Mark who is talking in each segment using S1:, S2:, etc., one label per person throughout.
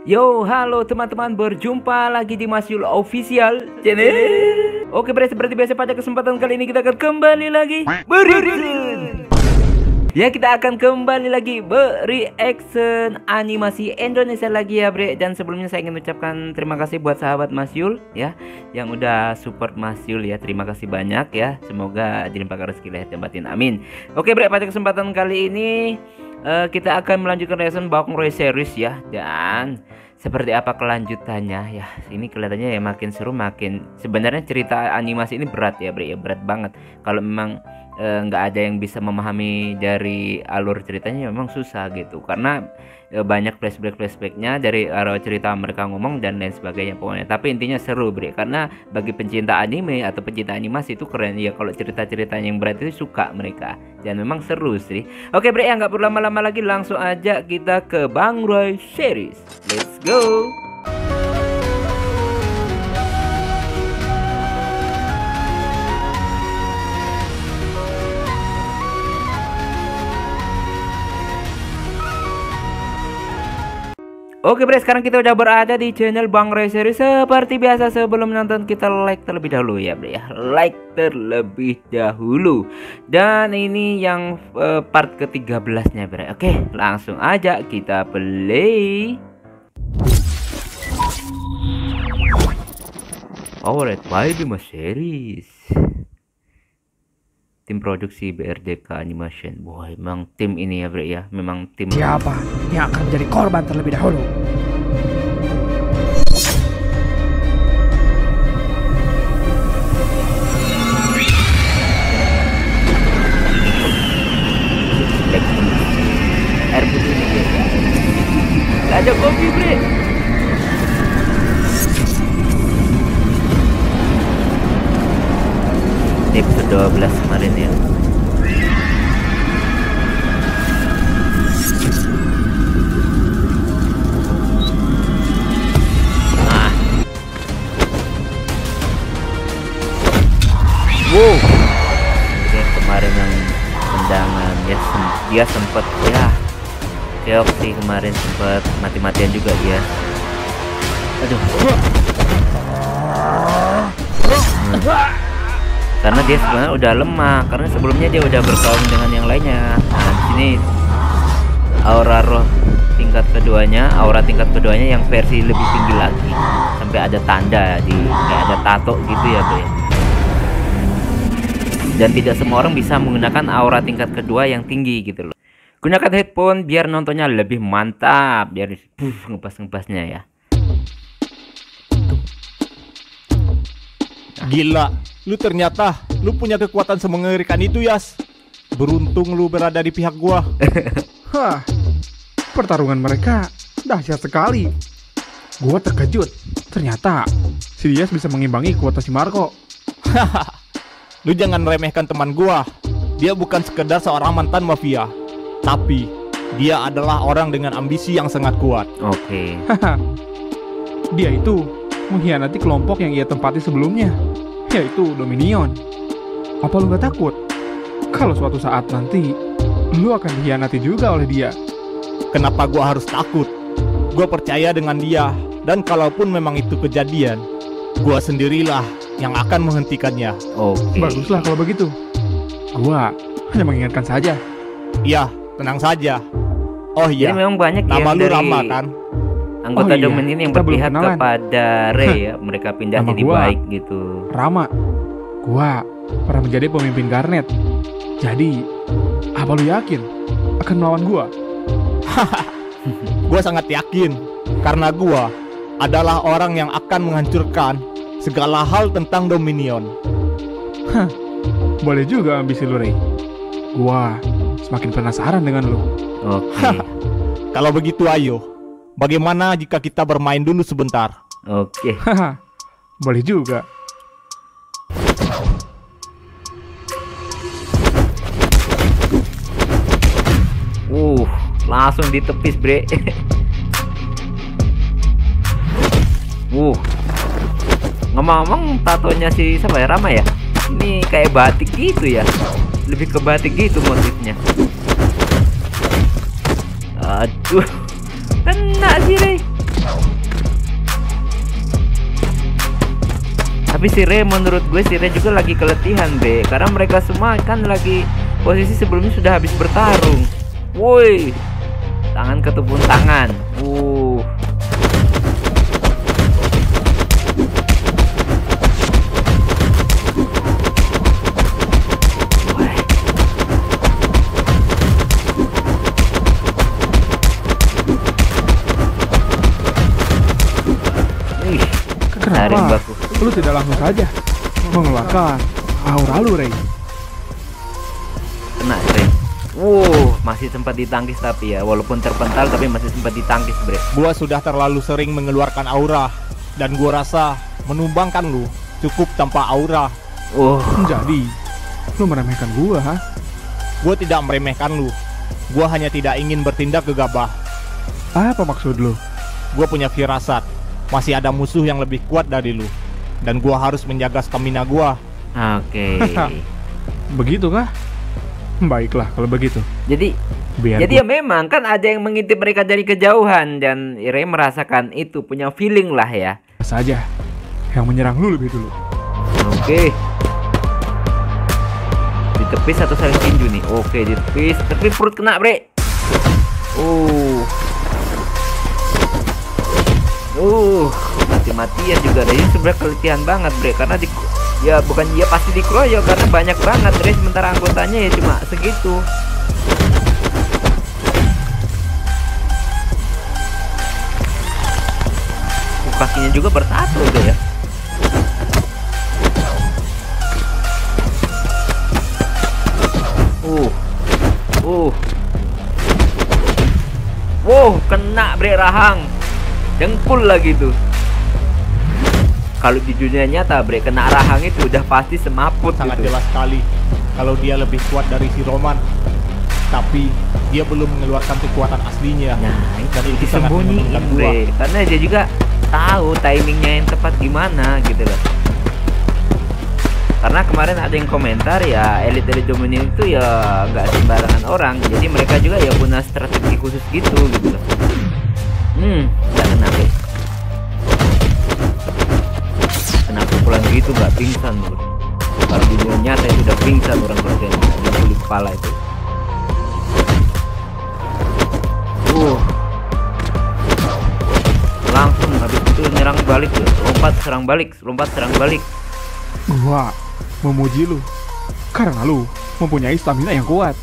S1: Yo, halo teman-teman, berjumpa lagi di Mas Yul Official Channel. Oke bre, seperti biasa pada kesempatan kali ini kita akan kembali lagi bereaction. Ya, kita akan kembali lagi bereaction animasi Indonesia lagi ya bre. Dan sebelumnya saya ingin ucapkan terima kasih buat sahabat Mas Yul ya, yang udah support Mas Yul ya. Terima kasih banyak ya. Semoga dilimpahkan rezeki lahir dan batin, amin. Oke bre, pada kesempatan kali ini kita akan melanjutkan reaction Bang Roy series ya. Dan seperti apa kelanjutannya ya, ini kelihatannya ya makin seru, makin sebenarnya cerita animasi ini berat ya bre ya, berat banget. Kalau memang nggak ada yang bisa memahami dari alur ceritanya, memang susah gitu, karena banyak flashbacknya dari arah cerita mereka ngomong dan lain sebagainya pokoknya. Tapi intinya seru bre, karena bagi pencinta anime atau pencinta animasi itu keren ya kalau cerita-ceritanya yang berat itu suka mereka, dan memang seru sih. Oke bre ya, nggak perlu lama-lama lagi, langsung aja kita ke Bang Roy series. Let's go. Oke bre, sekarang kita udah berada di channel Bang Roy series. Seperti biasa sebelum nonton kita like terlebih dahulu ya bre ya, like terlebih dahulu. Dan ini yang part ke-13 nya bre. Oke, langsung aja kita play. Powered by Bima Series, tim produksi BRDK Animation. Wah, emang tim ini ya bre ya, memang tim.
S2: Siapa yang akan menjadi korban terlebih dahulu?
S1: Air putih ini ya. Gak ada kopi bre. Episode 12 kemarin ya. Wow, yang kemarin yang tendangan ya, dia sempet ya keok sih kemarin, sempet mati-matian juga dia. Aduh. Karena dia sebenarnya udah lemah, karena sebelumnya dia udah berkawan dengan yang lainnya. Nah di sini aura tingkat keduanya yang versi lebih tinggi lagi, sampai ada tanda di kayak ada tato gitu ya bro. Dan tidak semua orang bisa menggunakan aura tingkat kedua yang tinggi gitu loh. Gunakan headphone biar nontonnya lebih mantap, biar ngepas-ngepasnya ya.
S3: Gila, lu ternyata lu punya kekuatan semengerikan itu, Yas. Beruntung lu berada di pihak gua.
S2: Hah, pertarungan mereka dahsyat sekali. Gua terkejut, ternyata si Dias bisa mengimbangi kuota si Marco.
S3: Lu jangan remehkan teman gua. Dia bukan sekedar seorang mantan mafia, tapi dia adalah orang dengan ambisi yang sangat kuat.
S1: Oke.
S2: Dia itu mengkhianati kelompok yang ia tempati sebelumnya, yaitu Dominion. Apa lu gak takut kalau suatu saat nanti lu akan dikhianati juga oleh dia?
S3: Kenapa gua harus takut? Gua percaya dengan dia, dan kalaupun memang itu kejadian, gua sendirilah yang akan menghentikannya.
S1: Oke.
S2: Baguslah kalau begitu. Gua hanya mengingatkan saja.
S3: Iya, tenang saja. Oh iya,
S1: Jadi memang banyak
S3: nama
S1: yang
S3: lu
S1: dari
S3: Rama kan?
S1: anggota
S2: Oh iya,
S1: Domain ini yang
S2: kita belum
S1: berpihak
S2: kenalan.
S1: kepada Ray ya. Mereka pindah
S2: Nama
S1: jadi
S2: gua
S1: baik gitu.
S2: Rama. Gua pernah menjadi pemimpin Garnet. Jadi, apa lu yakin akan melawan gua?
S3: Gua sangat yakin, karena gua adalah orang yang akan menghancurkan segala hal tentang Dominion.
S2: Boleh juga ambisi lu, Ray. Gua semakin penasaran dengan lu.
S1: Oke.
S3: Kalau begitu ayo, bagaimana jika kita bermain dulu sebentar?
S1: Oke.
S2: Haha, boleh juga.
S1: Langsung ditepis bre. Ngomong-ngomong, tatonya si siapa ya, Rama ya? Ini kayak batik gitu ya. Lebih ke batik gitu motifnya. Aduh, kena sih Rey. Tapi si Ray, menurut gue si Ray juga lagi keletihan Bre, karena mereka semua kan lagi posisi sebelumnya sudah habis bertarung. Woi, tangan ketepun tangan.
S2: Kenapa lu tidak langsung saja mengeluarkan aura lu, Ray?
S1: Kena Ray. Masih sempat ditangkis tapi ya, walaupun terpental tapi masih sempat ditangkis Bre.
S3: Gua sudah terlalu sering mengeluarkan aura, dan gua rasa menumbangkan lu cukup tanpa aura.
S2: Jadi lu meremehkan gua, ha?
S3: Gua tidak meremehkan lu. Gua hanya tidak ingin bertindak gegabah.
S2: Apa maksud lu?
S3: Gua punya firasat masih ada musuh yang lebih kuat dari lu, dan gua harus menjaga stamina gua.
S1: Oke.
S2: Begitu kah? Baiklah kalau begitu.
S1: Jadi ya memang kan ada yang mengintip mereka dari kejauhan, dan Ray merasakan itu, punya feeling lah ya.
S2: Saja yang menyerang lu lebih dulu.
S1: Oke. Ditepis atau saling tinju nih? Oke, ditepis, tapi perut kena Bre. Mati-matian juga. Ini sebenarnya keletihan banget Bre, karena bukan dia pasti dikeroyok karena banyak banget Bre, sementara anggotanya ya cuma segitu. Kakinya juga bersatu udah ya. Kena Bre, rahang. Dengkul lagi tuh. Kalau di dunia nyata Bre, kena rahang itu udah pasti semaput.
S3: Sangat
S1: gitu.
S3: jelas sekali kalau dia lebih kuat dari si Roman, tapi dia belum mengeluarkan kekuatan aslinya.
S1: Nah,
S3: dan
S1: itu disembunyiin Bre, karena dia juga tahu timingnya yang tepat gimana gitu loh. Karena kemarin ada yang komentar ya, Elite Dominion itu ya nggak sembarangan orang, jadi mereka juga ya punya strategi khusus gitu loh. Nggak kena Bre. Kena pukulan gitu nggak pingsan bro. Kalau di dunia nyata itu udah pingsan orang kerjanya, di kulit kepala itu. Langsung habis itu nyerang balik tuh, lompat serang balik.
S2: Gua memuji lu karena lu mempunyai stamina yang kuat.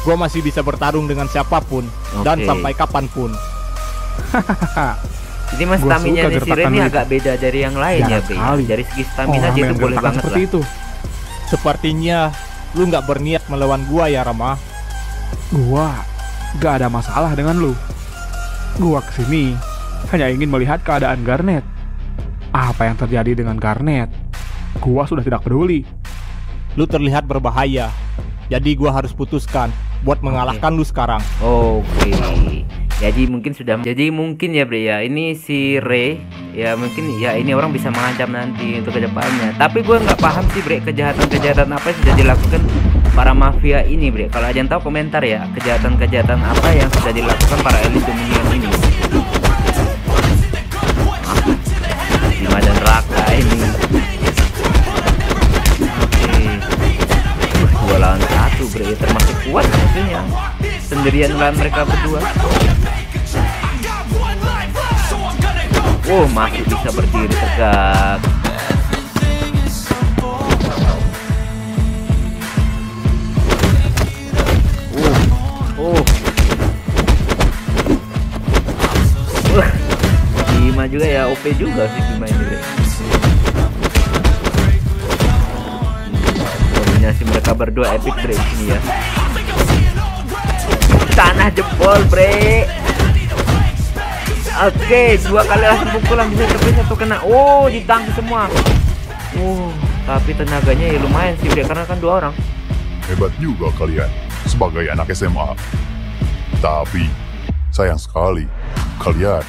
S3: Gua masih bisa bertarung dengan siapapun dan sampai kapanpun.
S1: Jadi mas, stamina di Siren ini agak beda dari yang lain ya Bre. Dari segi stamina dia itu boleh banget lah.
S2: Itu.
S3: Sepertinya lu nggak berniat melawan gua ya Rama.
S2: Gua gak ada masalah dengan lu. Gua kesini hanya ingin melihat keadaan Garnet. Apa yang terjadi dengan Garnet, gua sudah tidak peduli.
S3: Lu terlihat berbahaya, jadi gua harus putuskan buat mengalahkan lu sekarang.
S1: Jadi mungkin ya Bre ya, ini si Ray ya mungkin ya ini orang bisa mengancam nanti untuk kedepannya. Tapi gue nggak paham sih Bre, kejahatan apa yang sudah dilakukan para mafia ini Bre. Kalau ada yang tahu komentar ya, kejahatan apa yang sudah dilakukan para Elite Dominion ini. Bima dan Raka ini. Oke. 2 lawan 1 Bre, termasuk kuat maksudnya. Sendirian lawan mereka berdua. Masih bisa berdiri tegak. Bima juga ya, OP juga sih Bima ini Bre. Kombinasi mereka berdua epic Bre ini ya. Tanah jempol Bre. Oke, 2 kali langsung pukulan bisa tepis atau kena. Ditangkis semua. Tapi tenaganya ya lumayan sih Bre, karena kan 2 orang.
S4: Hebat juga kalian sebagai anak SMA. Tapi sayang sekali kalian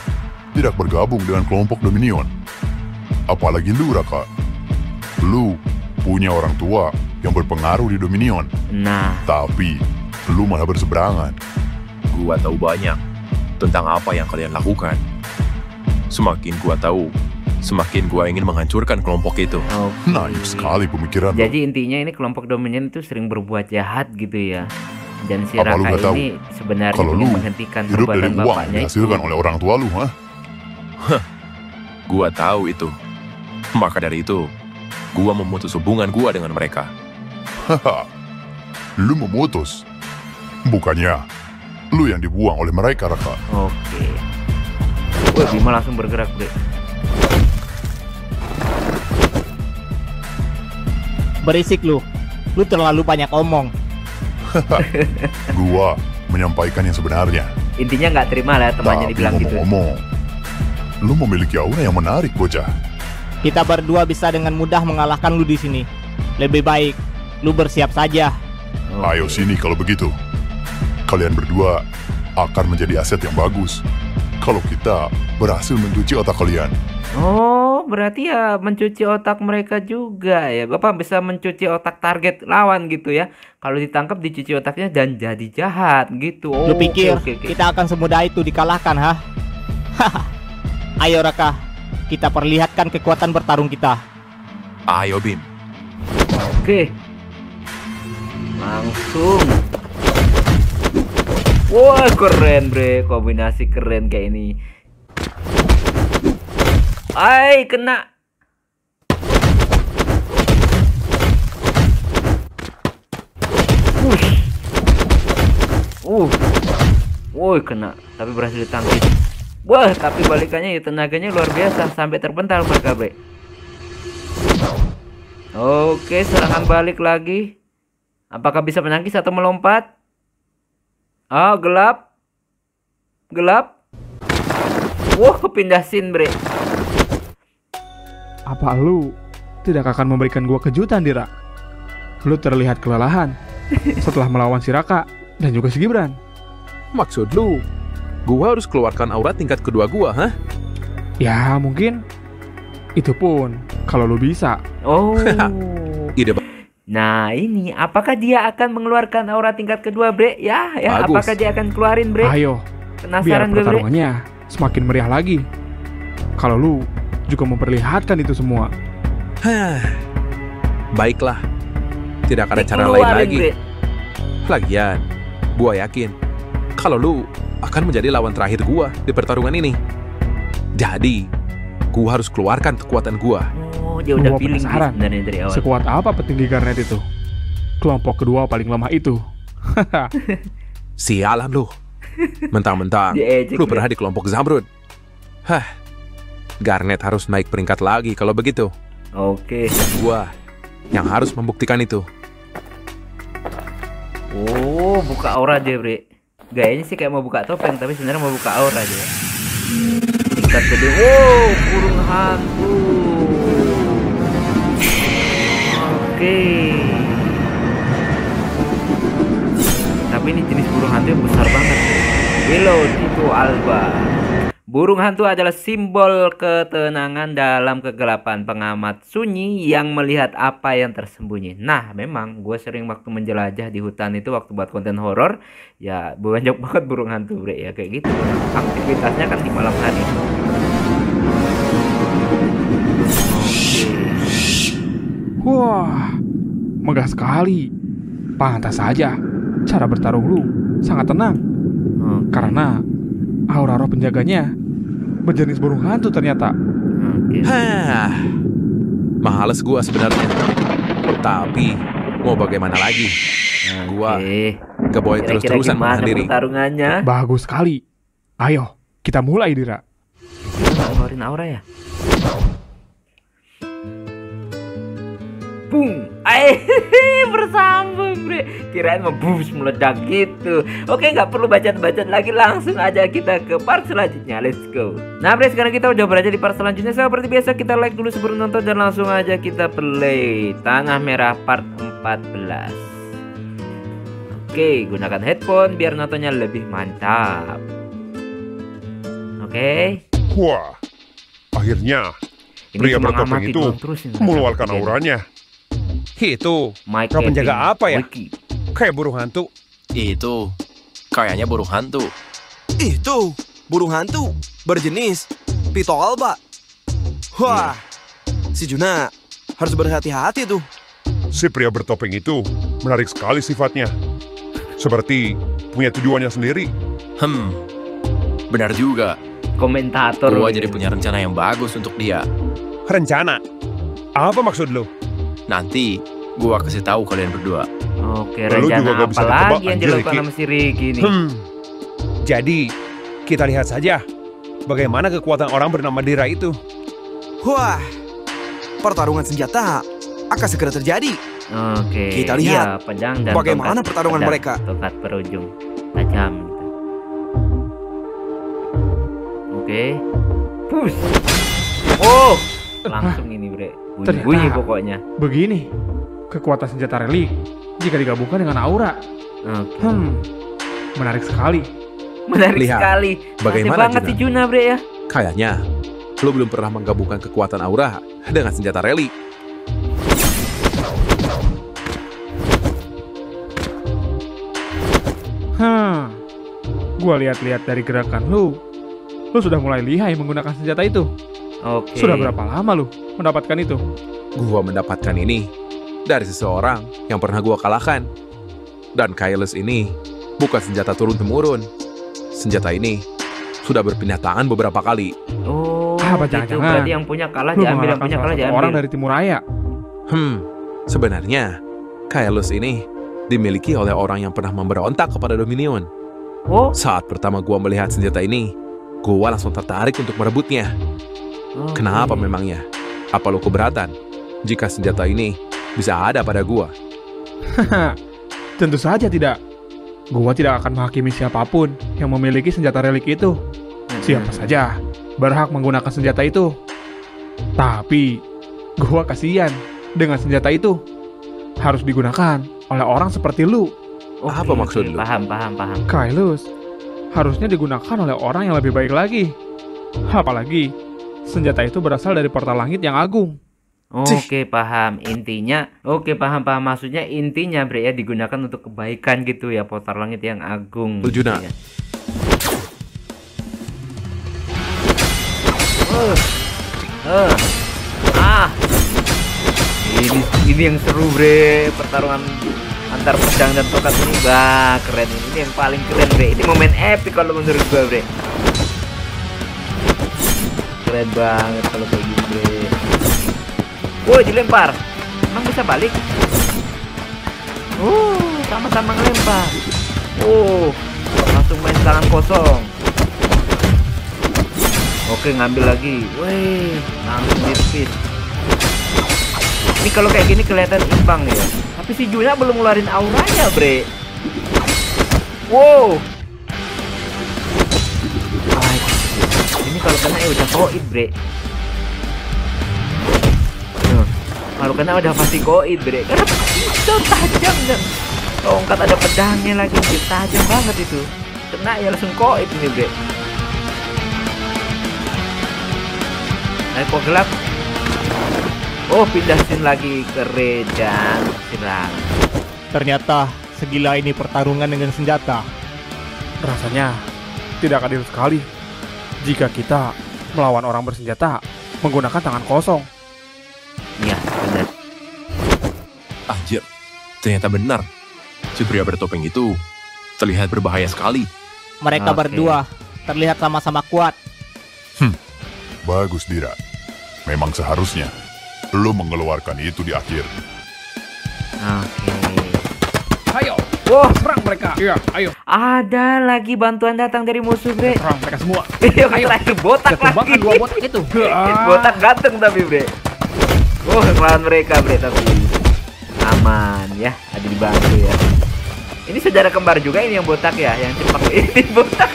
S4: tidak bergabung dengan kelompok Dominion. Apalagi lu Raka. Lu punya orang tua yang berpengaruh di Dominion. Tapi lu malah berseberangan.
S5: Gua tahu banyak tentang apa yang kalian lakukan. Semakin gua tahu, semakin gua ingin menghancurkan kelompok itu.
S1: Oke.
S4: Naif sekali pemikiran lo.
S1: Jadi intinya ini kelompok Dominion itu sering berbuat jahat gitu ya. Dan si
S4: Apa lu
S1: Raka
S4: nggak tahu?
S1: ini sebenarnya
S4: Kalau
S1: ingin
S4: lu
S1: menghentikan
S4: hidup dari
S1: perbuatan
S4: uang
S1: bapaknya
S4: yang
S1: itu.
S4: dihasilkan oleh orang tua lu, ha?
S5: Gua tahu itu. Maka dari itu, gua memutus hubungan gua dengan mereka.
S4: Haha, lu memutus. Bukannya lu yang dibuang oleh mereka, Raka.
S1: Oke. Wah, Bima langsung bergerak, Bre.
S3: Berisik lu. Lu terlalu banyak omong.
S4: Gua menyampaikan yang sebenarnya.
S1: Intinya nggak terima lah temannya
S4: Tapi
S1: dibilang gitu.
S4: ngomong-ngomong, lu memiliki aura yang menarik, bocah.
S3: Kita berdua bisa dengan mudah mengalahkan lu di sini. Lebih baik lu bersiap saja.
S1: Oke.
S4: Ayo sini kalau begitu. Kalian berdua akan menjadi aset yang bagus kalau kita berhasil mencuci otak kalian.
S1: Oh, berarti ya mencuci otak mereka juga ya. Bapak bisa mencuci otak target lawan gitu ya. Kalau ditangkap dicuci otaknya dan jadi jahat gitu. Oh,
S3: Lu pikir
S1: oke.
S3: kita akan semudah itu dikalahkan, ha? Ayo Raka, kita perlihatkan kekuatan bertarung kita.
S5: Ayo Bim.
S1: Oke. Langsung. Wah, keren, Bre. Kombinasi keren kayak ini. Ai, kena. Woi, kena. Tapi berhasil ditangkis. Wah, tapi balikannya ya tenaganya luar biasa sampai terpental mereka, Bre. Oke, serangan balik lagi. Apakah bisa menangkis atau melompat? Oh, gelap. Gelap. Wah, pindah scene, Bre.
S2: Apa lu tidak akan memberikan gua kejutan, Dira? Lu terlihat kelelahan setelah melawan si Raka dan juga si Gibran.
S6: Maksud lu, gua harus keluarkan aura tingkat kedua gua, hah?
S2: Ya, mungkin itu pun kalau lu bisa.
S1: Oh.
S6: Ide
S1: Nah, ini apakah dia akan mengeluarkan aura tingkat kedua, Bre? Ya,
S6: Bagus.
S1: apakah dia akan keluarin, Bre?
S2: Ayo, biar
S1: Penasaran gue, Bre.
S2: pertarungannya semakin meriah lagi. Kalau lu juga memperlihatkan itu semua.
S6: Baiklah, tidak ada cara lain
S1: Dikeluarin,
S6: lagi.
S1: Bre.
S6: Lagian, gua yakin kalau lu akan menjadi lawan terakhir gua di pertarungan ini. Jadi, gua harus keluarkan kekuatan gua.
S1: Oh, dia udah
S2: Gua
S1: feeling
S2: penasaran.
S1: sebenarnya dari awal.
S2: Sekuat apa petinggi Garnet itu? Kelompok kedua paling lemah itu.
S6: Sialan lu. Mentang-mentang
S1: Diejek,
S6: lu
S1: Bre.
S6: pernah di kelompok Zamrud. Garnet harus naik peringkat lagi kalau begitu.
S1: Oke.
S6: Gua yang harus membuktikan itu.
S1: Oh, buka aura dia, Bre. Gayanya sih kayak mau buka topeng, tapi sebenarnya mau buka aura dia. Tingkat kedua. Wow, burung hantu. Oke. Tapi ini jenis burung hantu yang besar banget. Willow itu Alba. Burung hantu adalah simbol ketenangan dalam kegelapan, pengamat sunyi yang melihat apa yang tersembunyi. Nah, memang gue sering waktu menjelajah di hutan itu waktu buat konten horor, ya banyak banget burung hantu, Bre, ya kayak gitu. Aktivitasnya kan di malam hari.
S2: Wah, megah sekali. Pantas saja cara bertarung lu sangat tenang.
S1: Oke.
S2: Karena aura roh penjaganya berjenis burung hantu ternyata.
S1: Oke.
S6: Males gua sebenarnya. Tapi mau bagaimana lagi? Gua
S1: Oke.
S6: gak boleh
S1: Kira-kira
S6: terus-terusan
S1: gimana
S6: menahan diri.
S1: pertarungannya?
S2: Bagus sekali. Ayo, kita mulai, Dira.
S1: Kita nggak ngeluarin aura ya? Bung, bersambung, Bre. Kirain mau bus meledak gitu. Oke, nggak perlu bacot-bacot lagi, langsung aja kita ke part selanjutnya. Let's go. Nah, Bre, sekarang kita udah berada di part selanjutnya. Seperti biasa kita like dulu sebelum nonton dan langsung aja kita play Tanah Merah part 14. Oke, gunakan headphone biar nontonnya lebih mantap. Oke.
S7: Wah, akhirnya
S1: Ini
S7: pria
S1: cuma
S7: bertopeng
S1: ngamati
S7: itu
S1: doang terus ini, nggak
S7: mengeluarkan
S1: sampai
S7: auranya. Itu
S1: Mike
S7: Kau penjaga
S1: Kevin,
S7: apa ya?
S1: Wiki.
S7: kayak burung hantu.
S5: Itu kayaknya burung hantu.
S8: Itu burung hantu berjenis Pito Alba. Wah, si Juna harus berhati-hati tuh.
S7: Si pria bertopeng itu menarik sekali sifatnya. Seperti punya tujuannya sendiri.
S5: Benar juga.
S1: Komentator.
S5: Gua jadi punya rencana yang bagus untuk dia.
S7: Rencana? Apa maksud lo?
S5: Nanti gua kasih tahu kalian berdua.
S1: Oke,
S7: Lu juga
S1: rencana
S7: gak bisa
S1: apa
S7: ditebak,
S1: lagi yang
S7: anjir,
S1: dilakukan
S7: Ricky.
S1: sama si Ricky nih?
S7: Jadi, kita lihat saja bagaimana kekuatan orang bernama Dira itu.
S8: Wah, pertarungan senjata akan segera terjadi.
S1: Oke.
S8: Kita lihat
S1: iya, pedang dan
S8: bagaimana
S1: tongkat.
S8: pertarungan
S1: Pedang,
S8: mereka.
S1: Tongkat berujung tajam. Oke. Push. Oh, langsung ini bre. Bunyi-bunyi
S2: Ternyata.
S1: pokoknya.
S2: Begini, kekuatan senjata relik jika digabungkan dengan aura.
S1: Oke.
S2: Menarik sekali.
S1: Menarik
S6: Lihat,
S1: sekali.
S6: bagaimana,
S1: Santai banget
S6: Juna?
S1: si Juna bre ya.
S6: Kayaknya lo belum pernah menggabungkan kekuatan aura dengan senjata relik.
S2: Gua lihat-lihat dari gerakan lu sudah mulai lihai menggunakan senjata itu.
S1: Oke.
S2: Sudah berapa lama lu mendapatkan itu?
S6: Gua mendapatkan ini dari seseorang yang pernah gua kalahkan. Dan Kailes ini bukan senjata turun-temurun. Senjata ini sudah berpindah tangan beberapa kali.
S1: Oh,
S2: Apa
S1: gitu.
S2: jangan-jangan
S1: Berarti yang punya kalah
S2: Lu
S1: diambil, yang
S2: mengalahkan
S1: punya
S2: salah
S1: kalah
S2: satu
S1: diambil.
S2: orang dari Timur Raya.
S6: Sebenarnya Kailes ini dimiliki oleh orang yang pernah memberontak kepada Dominion.
S1: Oh,
S6: Saat pertama gua melihat senjata ini, gua langsung tertarik untuk merebutnya.
S1: oke.
S6: Kenapa memangnya? Apa lo keberatan jika senjata ini bisa ada pada gua?
S2: Tentu saja tidak. Gua tidak akan menghakimi siapapun yang memiliki senjata relik itu. Siapa saja berhak menggunakan senjata itu. Tapi gua kasihan dengan senjata itu. Harus digunakan oleh orang seperti lu.
S1: Oke,
S6: Apa maksud lu?
S1: Paham.
S2: Kailus harusnya digunakan oleh orang yang lebih baik lagi. Apalagi senjata itu berasal dari portal langit yang agung.
S1: Oke, paham. Intinya, oke, paham. Maksudnya intinya bre ya digunakan untuk kebaikan gitu ya, portal langit yang agung.
S6: Setuju,
S1: gitu
S6: Nak.
S1: ya. Ini yang seru bre, pertarungan antar pedang dan tongkat ini. Bah, keren ini yang paling keren bre. Ini momen epic kalau menurut gua bre. Keren banget kalau kayak gini bre. Woi, dilempar. Emang bisa balik? Sama-sama ngelempar. Langsung main tangan kosong. Oke, ngambil lagi. Wih, langsung di-speed. Ini kalau kayak gini kelihatan imbang nih ya. Tapi si Juna belum ngeluarin auranya, bre. Wow. Ini kalau kena ya udah koid, bre. Kalau kena udah pasti koid, bre. Karena itu tajam dan tongkat ada pedangnya lagi, tajam banget itu. Kena ya langsung koid ini, bre. Kok gelap? Pindah scene lagi ke Redan Serang.
S3: Ternyata segila ini pertarungan dengan senjata.
S2: Rasanya tidak adil sekali jika kita melawan orang bersenjata menggunakan tangan kosong.
S1: Iya, benar.
S5: Anjir, ternyata benar. Si pria bertopeng itu terlihat berbahaya sekali.
S3: Mereka
S1: Oke.
S3: berdua terlihat sama-sama kuat.
S4: Bagus, Dira. Memang seharusnya lo mengeluarkan itu di akhir.
S1: Oke.
S2: Ayo,
S1: Wah,
S2: serang mereka. Iya, ayo,
S1: ada lagi bantuan datang dari musuh, bre.
S2: serang mereka semua.
S1: Iya, terakhir botak
S2: Kita tumbangkan
S1: lagi.
S2: dua botak itu.
S1: Botak ganteng tapi, bre. Melawan mereka, bre, tapi aman ya, ada dibantu ya. Ini saudara kembar juga ini yang botak ya, yang cepak ini botak.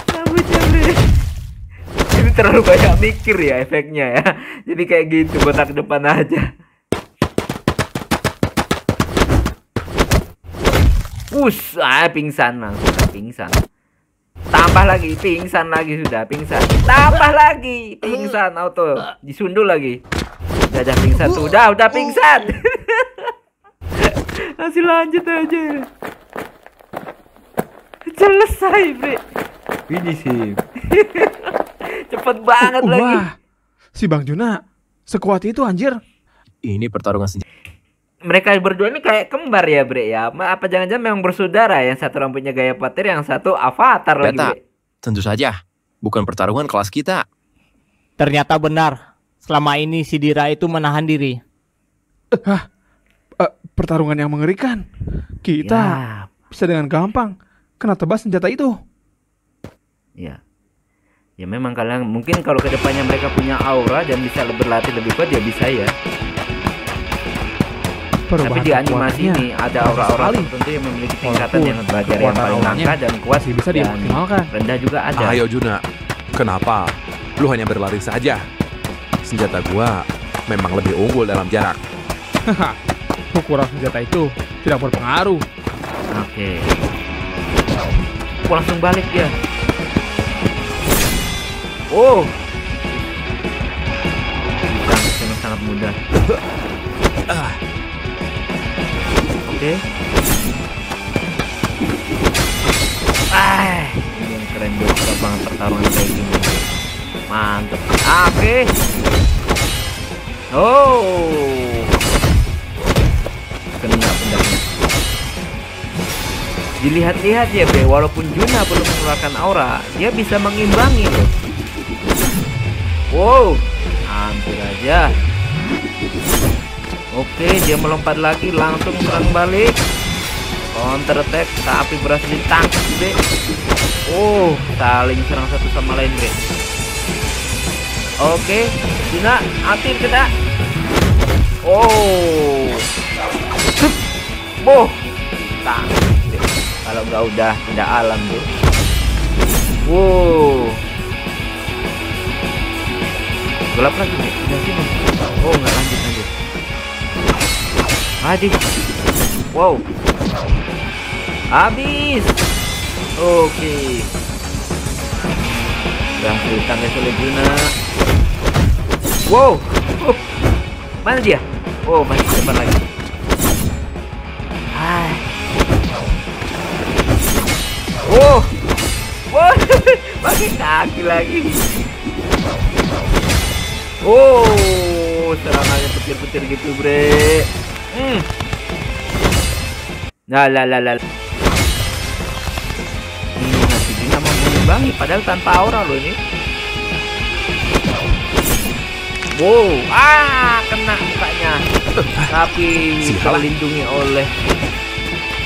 S1: Rambutnya, bre. Ini terlalu banyak mikir ya efeknya ya. Jadi kayak gitu, botak depan aja. Pingsan langsung, pingsan. Tambah lagi, pingsan lagi sudah, pingsan. Tambah lagi, pingsan auto. Disundul lagi. Udah pingsan tuh, udah pingsan. Masih lanjut aja. Selesai, bre. Ini sih. Cepet banget lagi.
S2: Wah, Si Bang Juna sekuat itu anjir.
S5: Ini pertarungan senjata.
S1: Mereka berdua ini kayak kembar ya Bre ya. Apa jangan-jangan memang bersaudara? Yang satu rambutnya gaya petir, yang satu avatar lagi
S5: Beta,
S1: Bre.
S5: tentu saja. Bukan pertarungan kelas kita.
S3: Ternyata benar. Selama ini si Dira itu menahan diri.
S2: Pertarungan yang mengerikan. Kita
S1: Ya,
S2: bisa dengan gampang kena tebas senjata itu.
S1: ya. Ya memang kalian mungkin kalau kedepannya mereka punya aura dan bisa berlatih lebih kuat ya bisa ya. Tapi di animasi
S2: kekuatannya
S1: ini ada aura-aura
S2: sekali.
S1: tertentu yang memiliki tingkatan
S2: Walaupun
S1: yang belajar yang
S2: kekuatan
S1: paling
S2: auranya
S1: langka dan kuat
S2: masih bisa
S1: dan
S2: dioptimalkan.
S1: rendah juga ada.
S6: Ayo Juna, kenapa? Lu hanya berlari saja. Senjata gua memang lebih unggul dalam jarak.
S2: Ukuran senjata itu tidak berpengaruh.
S1: Oke. Langsung balik dia. Oh. Sangat mudah. Oke. Ini yang keren banget pertarungan kayak gini. Mantep. Oke. Oh. Kena pendeknya. Dilihat-lihat ya Bre, walaupun Juna belum mengeluarkan aura, dia bisa mengimbangi loh. Wow, hampir aja. Oke, dia melompat lagi, langsung serang balik. Counter attack, tapi berhasil ditangkap Bre. Oh, saling serang satu sama lain Bre. Oke, Juna, aktif kita. Oh, boh, tangkap. Kalau nggak udah tidak alam tuh. Wow. Gelap lagi nih. Udah sini. Oh nggak lanjut. Adik. Wow. Habis. Oke. Udah ditangkap oleh Juna. Wow. Mana dia? Oh masih di depan lagi. Oh, wah, pakai kaki lagi. Oh, serangannya petir-petir gitu, Bre. Nah. Ini nanti dia mau mengimbangi, padahal tanpa aura loh ini. Wow, kena mukanya. Tapi terlindungi oleh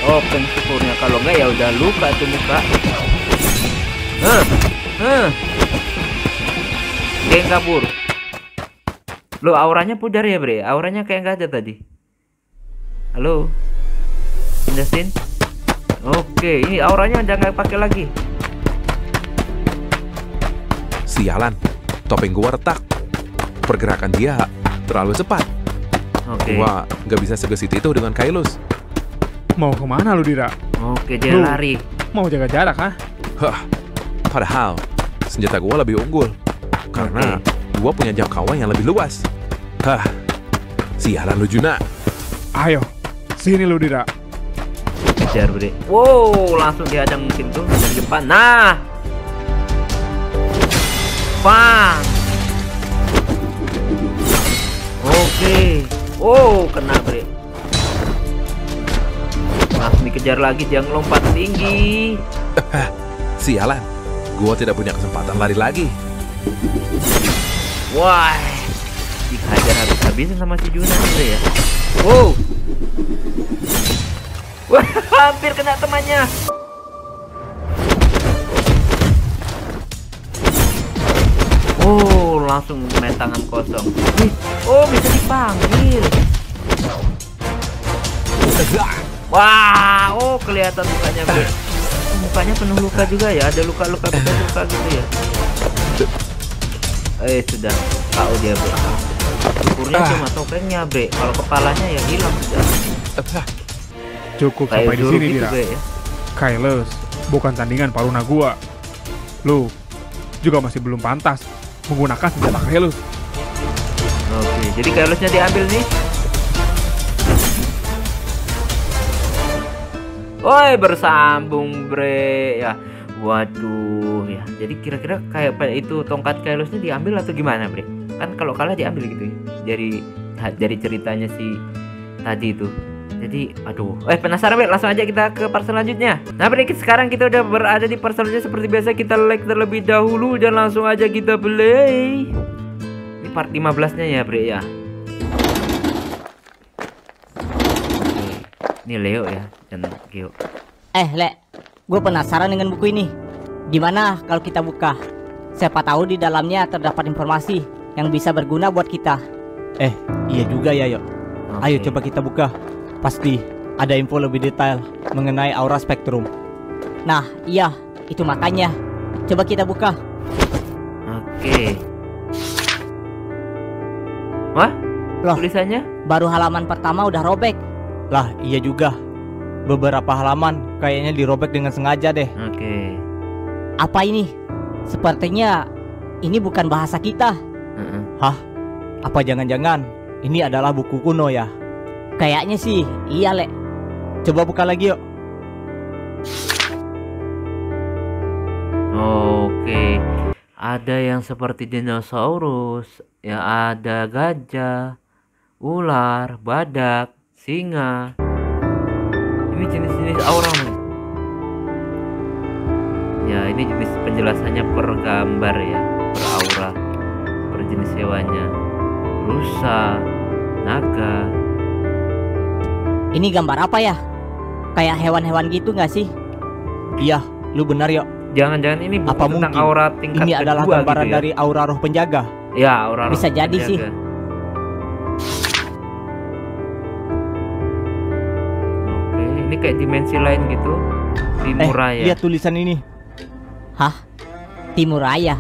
S1: open syukurnya, kalau enggak ya udah luka tuh muka. Geng kabur. Lo auranya pudar ya Bre? Auranya kayak nggak ada tadi. Halo, Justin. Oke, ini auranya udah nggak pakai lagi.
S6: Sialan, topeng gua retak. Pergerakan dia terlalu cepat.
S1: Oke.
S6: Gua nggak bisa segesit itu dengan Kailus.
S2: Mau kemana lu Dira?
S1: Oke, dia
S2: Lu
S1: lari.
S2: mau jaga jarak kah?
S6: Padahal senjata gua lebih unggul karena gua punya jangkauan yang lebih luas. Sialan lu Juna.
S2: Ayo, sini lu Dira.
S1: Kejar Bre. Wow, langsung dihadang mungkin tuh dari depan. Nah, bang. Oke. Oh, kena Bre. Langsung dikejar lagi, dia ngelompat tinggi.
S6: Sialan, gua tidak punya kesempatan lari lagi.
S1: Wah, dihajar habis-habisan sama si Juna Bre ya. Wow. Wah, hampir kena temannya. Oh, langsung main tangan kosong. Oh, bisa dipanggil. Wah, oh kelihatan mukanya Bre. Mukanya penuh luka juga ya, ada luka-luka bekas luka gitu ya. Sudah KO dia Bre. Syukurnya cuma topengnya Bre, kalau kepalanya ya hilang sudah.
S2: Cukup
S1: Kayak
S2: sampai di
S1: Zoro
S2: sini
S1: gitu,
S2: Dira.
S1: Bre, ya.
S2: Kailus bukan tandingan Paruna gua. Lu juga masih belum pantas menggunakan senjata Kailus.
S1: Oke, jadi Kailusnya diambil nih. Woi, bersambung Bre ya. Waduh ya. Jadi kira-kira kayak itu tongkat Kailusnya diambil atau gimana Bre? Kan kalau kalah diambil gitu ya. Dari ceritanya si tadi itu. Jadi aduh, penasaran Bre, langsung aja kita ke part selanjutnya. Nah Bre, sekarang kita udah berada di part selanjutnya. Seperti biasa kita like terlebih dahulu dan langsung aja kita play. Ini part 15-nya ya Bre ya. Ini Leo ya dan Geo.
S9: Le, gue penasaran dengan buku ini. Gimana kalau kita buka? Siapa tahu di dalamnya terdapat informasi yang bisa berguna buat kita.
S3: Iya juga ya, Yok.
S1: Oke.
S3: Ayo coba kita buka. Pasti ada info lebih detail mengenai aura spektrum.
S9: Nah, iya, itu makanya. Coba kita buka.
S1: Oke. Wah,
S9: Loh.
S1: tulisannya?
S9: Baru halaman pertama udah robek.
S3: Lah, iya juga. Beberapa halaman kayaknya dirobek dengan sengaja deh.
S1: Oke.
S9: Apa ini? Sepertinya ini bukan bahasa kita.
S3: Hah? Apa jangan-jangan ini adalah buku kuno ya?
S9: Kayaknya sih, iya Le.
S3: Coba buka lagi yuk.
S1: Oke. Ada yang seperti dinosaurus, ya ada gajah, ular, badak, singa. Ini jenis-jenis aura nih. Ya, ini jenis penjelasannya per gambar ya, per aura, per jenis hewannya. Rusa, naga.
S9: Ini gambar apa ya? Kayak hewan-hewan gitu nggak sih?
S3: Iya, lu benar yuk.
S1: Jangan-jangan ini buku
S3: Apa
S1: tentang
S3: mungkin
S1: aura tingkat
S3: ini adalah
S1: kedua
S3: gambaran
S1: gitu ya?
S3: dari aura roh penjaga?
S1: Ya, aura
S9: Bisa
S1: roh
S9: jadi
S1: penjaga.
S9: sih.
S1: Oke, ini kayak dimensi lain gitu. Timuraya.
S3: Lihat tulisan ini.
S9: Hah? Timuraya?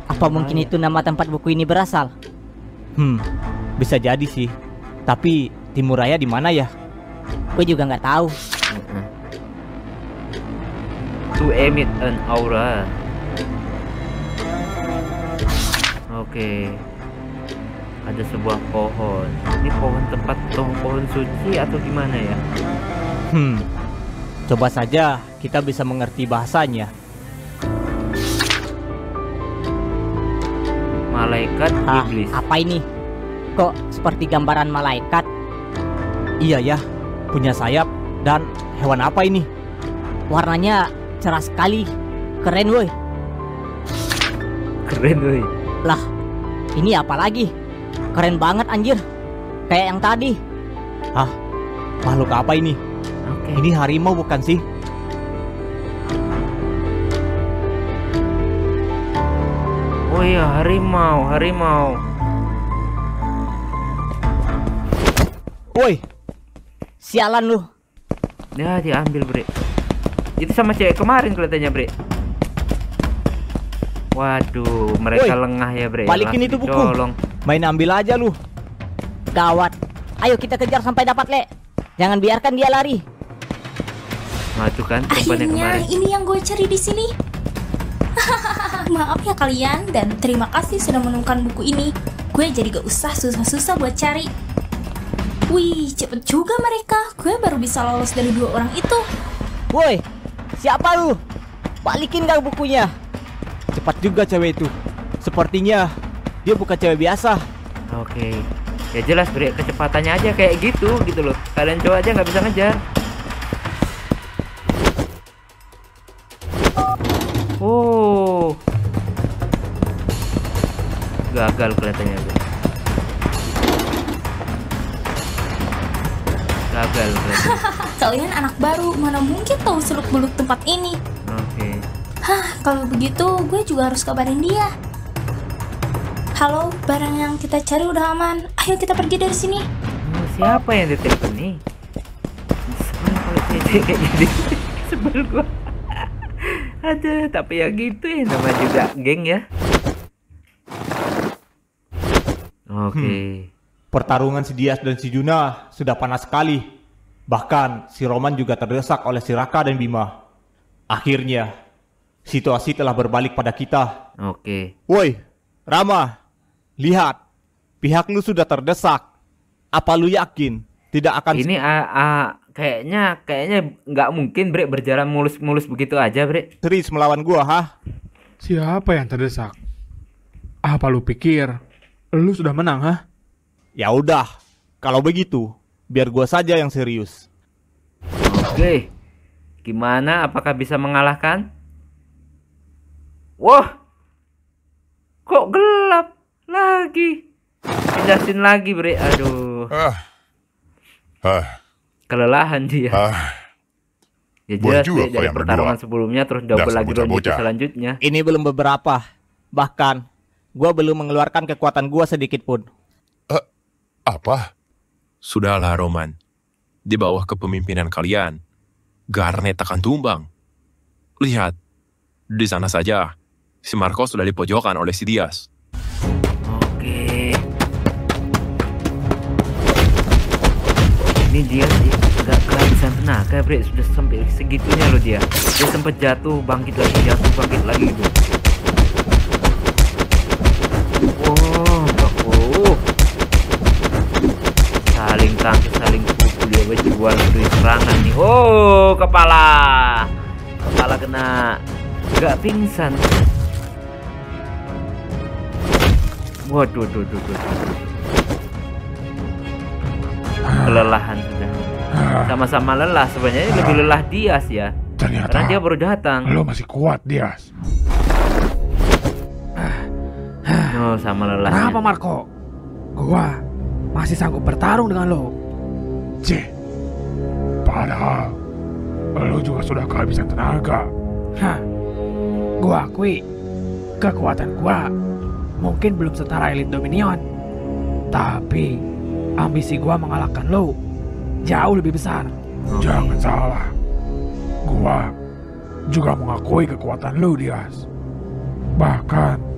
S9: Apa mungkin itu nama tempat buku ini berasal?
S3: Bisa jadi sih. Tapi Timuraya di mana ya?
S9: Gue juga nggak tahu.
S1: To emit an aura. Oke. Ada sebuah pohon. Ini pohon tempat pohon suci atau gimana ya?
S3: Coba saja kita bisa mengerti bahasanya.
S1: Malaikat iblis.
S9: Apa ini? Kok seperti gambaran malaikat?
S3: Iya ya, punya sayap dan hewan apa ini?
S9: Warnanya cerah sekali. Keren woi.
S1: Keren woi.
S9: Lah, ini apa lagi? Keren banget anjir. Kayak yang tadi.
S3: Hah? Makhluk apa ini?
S1: Oke.
S3: Ini harimau bukan sih?
S1: Oh iya, harimau.
S3: Woi,
S9: Sialan lu.
S1: Ya, diambil, Bre. Itu sama cewek kemarin kelihatannya, Bre. Waduh, mereka
S3: Woi,
S1: lengah ya, Bre.
S3: balikin
S1: Langsung
S3: itu buku.
S1: dicolong.
S3: Main ambil aja lu.
S9: Gawat. Ayo kita kejar sampai dapat, Le. Jangan biarkan dia lari.
S1: Nah, itu kan perempuan yang
S10: Akhirnya
S1: kemarin.
S10: ini yang gue cari di sini. Maaf ya kalian dan terima kasih sudah menemukan buku ini. Gue jadi gak usah susah-susah buat cari. Wih, cepet juga mereka. Gue baru bisa lolos dari 2 orang itu.
S9: Woi, siapa lu? Balikin gak bukunya?
S3: Cepat juga cewek itu. Sepertinya dia bukan cewek biasa.
S1: Oke. Ya jelas, Bre, kecepatannya aja kayak gitu loh. Kalian coba aja nggak bisa ngejar. Oh. Gagal kelihatannya, Bre. Gagal kelihatannya.
S10: Kalian anak baru, mana mungkin tahu seluk-beluk tempat ini.
S1: Oke.
S10: Kalau begitu gue juga harus kabarin dia. Halo, barang yang kita cari udah aman. Ayo kita pergi dari sini.
S1: Siapa yang ditelepon nih? Sebel kalau cewek kayak gini. Sebel gua. Aduh, tapi ya gitu ya, nama juga geng ya. Oke.
S3: Pertarungan si Dias dan si Juna sudah panas sekali. Bahkan si Roman juga terdesak oleh si Raka dan Bima. Akhirnya, situasi telah berbalik pada kita.
S1: Oke.
S3: Woi, Rama, lihat. Pihak lu sudah terdesak. Apa lu yakin tidak akan...
S1: Ini kayaknya nggak mungkin, Bre, berjalan mulus-mulus begitu aja, Bre.
S3: serius melawan gua, hah?
S2: Siapa yang terdesak? Apa lu pikir Lu sudah menang, hah?
S3: Ya udah, kalau begitu, biar gua saja yang serius.
S1: Oke, gimana? Apakah bisa mengalahkan? Wah, kok gelap lagi? Pindahin lagi, Bre. Aduh, kelelahan dia. Ya jelas
S4: juga
S1: Bre, dari
S4: kalian
S1: pertarungan
S4: berdua.
S1: sebelumnya terus double
S4: Dasar
S1: lagi round
S4: bocah-bocah.
S1: selanjutnya.
S3: Ini belum beberapa. Bahkan, gua belum mengeluarkan kekuatan gua sedikit pun.
S4: Apa?
S5: Sudahlah, Roman. Di bawah kepemimpinan kalian, Garnet akan tumbang. Lihat, di sana saja, si Marco sudah dipojokkan oleh si Diaz.
S1: Oke. Ini dia sih nggak kehabisan tenaga, Bre. Sudah sampai segitunya loh dia. Dia sempat jatuh, bangkit lagi, jatuh, bangkit lagi gitu. Oh, baku. Saling tangkis, saling pukul dia berjual beri serangan nih. Oh, kepala kena. Nggak pingsan. Waduh. Kelelahan sudah. Sama-sama lelah sebenarnya, lebih lelah Diaz ya.
S2: Ternyata
S1: Karena dia baru datang.
S2: lu masih kuat, Diaz.
S1: Oh, sama lelahnya.
S2: Kenapa, Marco? Gua masih sanggup bertarung dengan lo. Padahal lo juga sudah kehabisan tenaga. Gua akui, kekuatan gua mungkin belum setara elit Dominion. Tapi ambisi gua mengalahkan lo jauh lebih besar. Jangan salah. Gua juga mengakui kekuatan lo, Diaz. Bahkan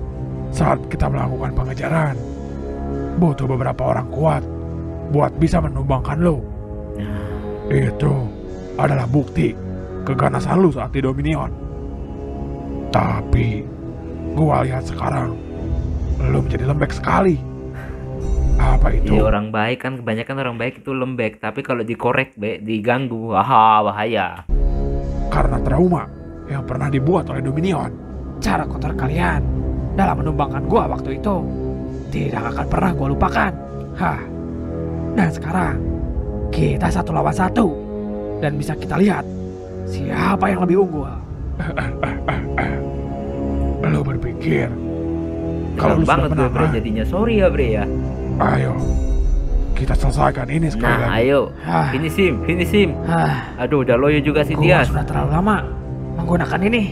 S2: saat kita melakukan pengejaran, butuh beberapa orang kuat buat bisa menumbangkan lo. Itu adalah bukti keganasan lo saat di Dominion. Tapi gua lihat sekarang lo menjadi lembek sekali. Apa itu?
S1: Iya, orang baik kan, kebanyakan orang baik itu lembek. Tapi kalau dikorek, diganggu, bahaya.
S2: Karena trauma yang pernah dibuat oleh Dominion. Cara kotor kalian dalam menumbangkan gua waktu itu tidak akan pernah gua lupakan. Dan sekarang kita 1 lawan 1 dan bisa kita lihat siapa yang lebih unggul. Lo berpikir kalau lu sudah
S1: banget
S2: menang,
S1: Bre jadinya. Sorry ya, Bre ya.
S2: Ayo kita selesaikan ini sekali lagi.
S1: Ayo, finish him. Aduh, udah loyo juga si
S2: Gua
S1: Diaz.
S2: sudah terlalu lama menggunakan ini.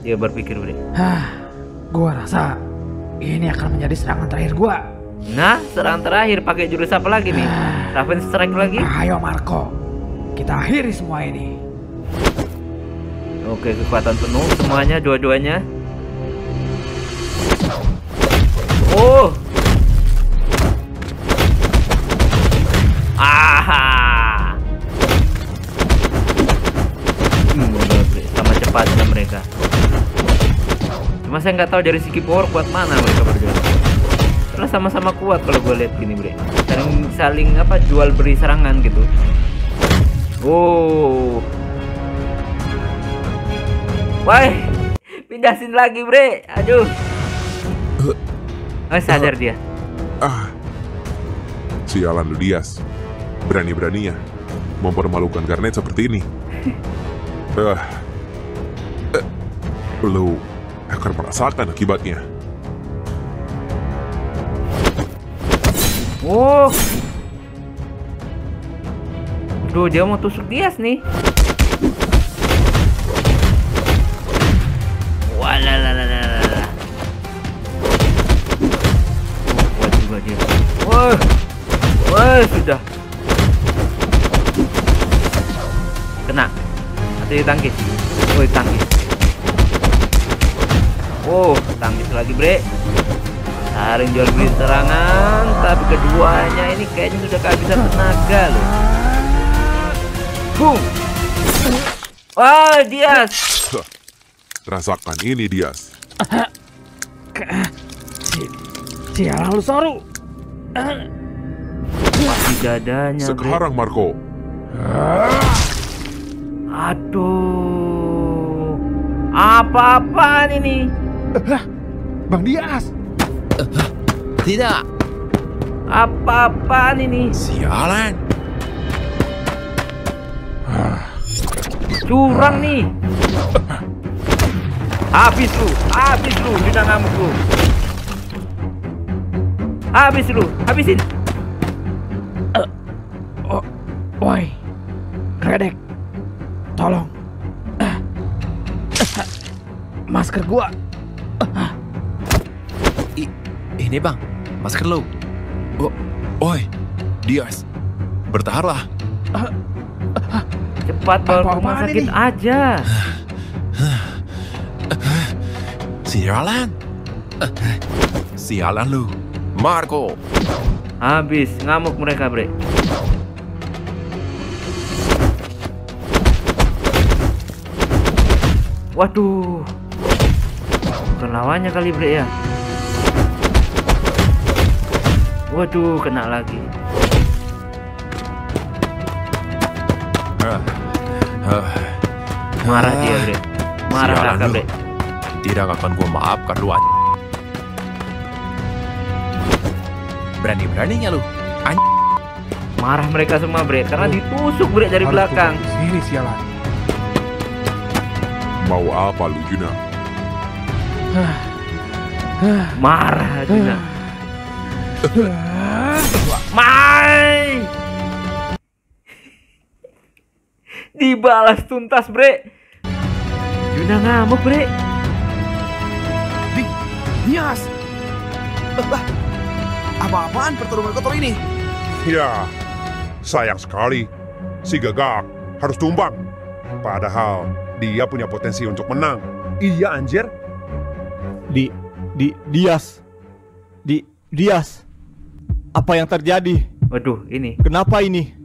S1: Dia berpikir, Bre.
S2: Gua rasa ini akan menjadi serangan terakhir gua.
S1: Nah, serangan terakhir pakai jurus apa lagi nih? Raven Strike lagi?
S2: Ayo Marco, kita akhiri semua ini.
S1: Oke, kekuatan penuh semuanya, dua-duanya. Oh. Sama cepatnya mereka. Cuma saya nggak tahu dari segi power kuat mana mereka berdua. Karena sama-sama kuat kalau gue lihat gini, Bre. Saling jual beri serangan gitu. Oh. Wah, pindahin lagi, Bre. Aduh. Sadar dia.
S7: Sialan lu, Diaz. Berani-beraninya mempermalukan Garnet seperti ini. Lu akan merasakan akibatnya.
S1: Oh. Duh, dia mau tusuk Diaz nih. Walalala. Kuat juga dia. Wah, sudah. Kena. Atau ditangkis. Ditangkis. Tangkis lagi, Bre. Saring jual beli serangan, tapi keduanya ini kayaknya sudah kehabisan tenaga loh. Boom. Wah, Diaz.
S7: Rasakan ini, Diaz.
S2: Sialan lu, Soru.
S1: Masih dadanya,
S7: Sekarang, Marco.
S1: Aduh. Apa-apaan ini?
S2: Bang Diaz.
S5: Tidak.
S1: Apa-apaan ini?
S5: Sialan.
S1: Curang nih. Habis lu, Juna ngamuk lu. Habis lu, habisin.
S2: Woi, Redek, tolong. Masker gua.
S5: Ini bang, masker lo. Oi, Dias, bertahanlah.
S1: Cepat bawa ke rumah sakit aja.
S5: Sialan. Sialan lu, Marco.
S1: Habis ngamuk mereka, Bre. Waduh. Bukan lawannya kali, Bre ya. Waduh, kena lagi. Marah dia, Bre. Marah
S5: Sialan
S1: kakak,
S5: lu.
S1: Bre.
S5: Tidak akan gua maafkan lu. Berani-beraninya lu.
S1: Marah mereka semua, Bre, karena ditusuk, Bre, dari belakang.
S2: Sini sialan.
S7: Mau apa lu, Juna?
S1: Marah Juna. Mai. Dibalas tuntas, Bre. Juna ngamuk, Bre.
S8: Dias! Apa-apaan pertarungan kotor ini?
S7: Ya, sayang sekali. Si Gagak harus tumbang. Padahal dia punya potensi untuk menang. Iya, anjir.
S3: Dias. Apa yang terjadi?
S1: Waduh, ini.
S3: Kenapa ini?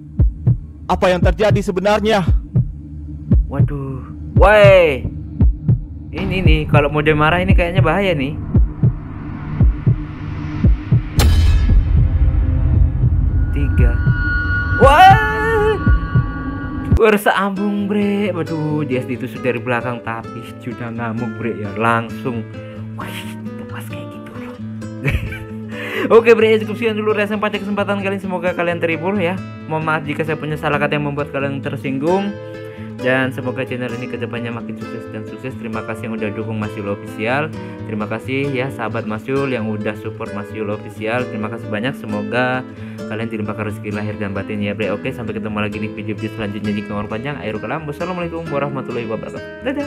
S3: Apa yang terjadi sebenarnya?
S1: Waduh. Woi. Ini nih, kalau mode marah ini kayaknya bahaya nih. Wah, bersambung, Bre. Waduh, dia ditusuk dari belakang tapi sudah ngamuk, Bre, ya langsung. Wah, pas kayak gitu loh. Oke, Bre, cukup sekian dulu reaksi pada kesempatan kali ini. Semoga kalian terhibur ya. Mohon maaf jika saya punya salah kata yang membuat kalian tersinggung. Dan semoga channel ini kedepannya makin sukses dan sukses. Terima kasih yang udah dukung Mas Yul Official. Terima kasih ya sahabat Mas Yul yang udah support Mas Yul Official. Terima kasih banyak. Semoga kalian dilimpahkan rezeki lahir dan batin ya, Bre. Oke, sampai ketemu lagi di video selanjutnya di Kengor Panjang. Akhirul kalam. Wassalamualaikum warahmatullahi wabarakatuh. Dadah.